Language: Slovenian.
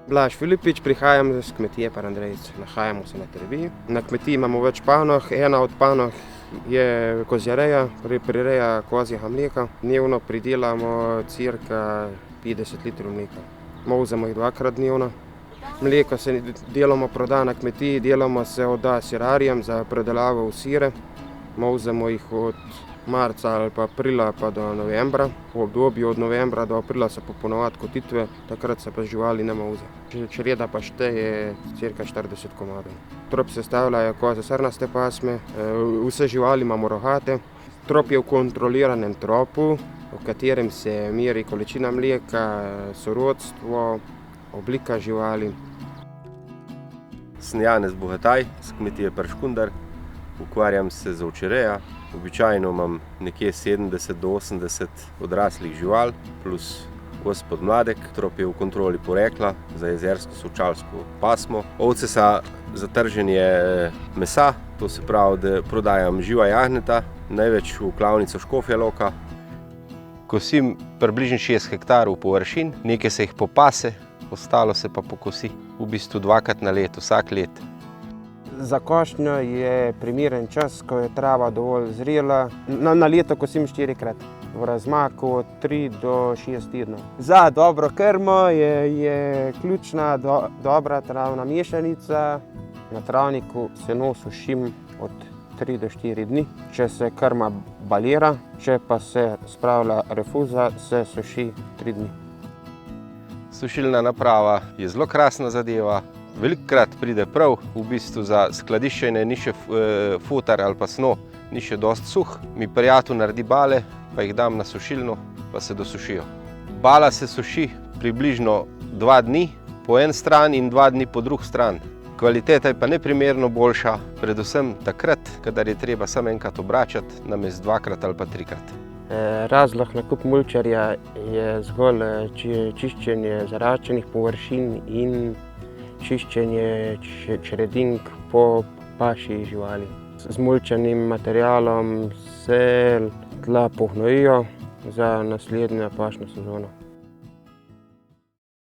Blaž Filipič, prihajam z kmetije Parandrejec. Nahajamo se na Trebiji. Na kmetiji imamo več panog. Ena od panog je kozjereja, prireja kozjega mleka. Dnevno pridelamo cirka 50 litrov mleka. Molzemo jih dvakrat dnevno. Mleko se deloma proda na kmetiji, deloma se odda sirarjem za predelavo v sire. Molzemo jih od marca ali pa aprila pa do novembra. V obdobju od novembra do aprila so pa ponavadi kotitve, takrat se pa živali ne molze. Čreda pa šteje cirka 40 komadov. Trop sestavljajo kozje srnaste pasme, vse živali imamo rogate. Trop je v kontroliranem tropu, v katerem se meri količina mleka, sorodstvo, oblika živali. Sem Janez Bogataj s kmetije Prškundar, ukvarjam se z ovčerejo. Običajno imam nekje 70 do 80 odraslih živali plus os podmladek. Trop je v kontroli porekla za jezersko-solčalsko pasmo. Ovce so za trženje mesa, to se pravi, da prodajam živa jagnjeta, največ v klavnico Škofja Loka. Kosim približno 6 hektarov površin, nekaj se jih popase, ostalo se pa pokosi. V bistvu dvakrat na leto, vsak let. Za košnjo je primeren čas, ko je trava dovolj zrela. Na leto kosim 4-krat, v razmaku od 3 do 6 tednov. Za dobro krmo je ključna dobra travna mešanica. Na travniku seno sušim od 3 do 4 dni, če se krma balira, če pa se spravlja refuza, se suši 3 dni. Sušilna naprava je zelo krasna zadeva. Velikokrat pride prav, v bistvu za skladiščenje ni še futar ali pa sno, ni še dosti suh. Mi prijatelj naredi bale, pa jih dam na sušilno, pa se dosušijo. Bala se suši približno 2 dni po en stran in 2 dni po drug stran. Kvaliteta je pa neprimerno boljša, predvsem takrat, kadar je treba samo enkrat obračati, namesto 2-krat ali pa 3-krat. Razlog nakup mulčarja je zgolj čiščenje zaraščenih površin in čiščenje čredink po paši živali. Z mulčanim materialom se tla pohnojijo za naslednjo pašno sezono.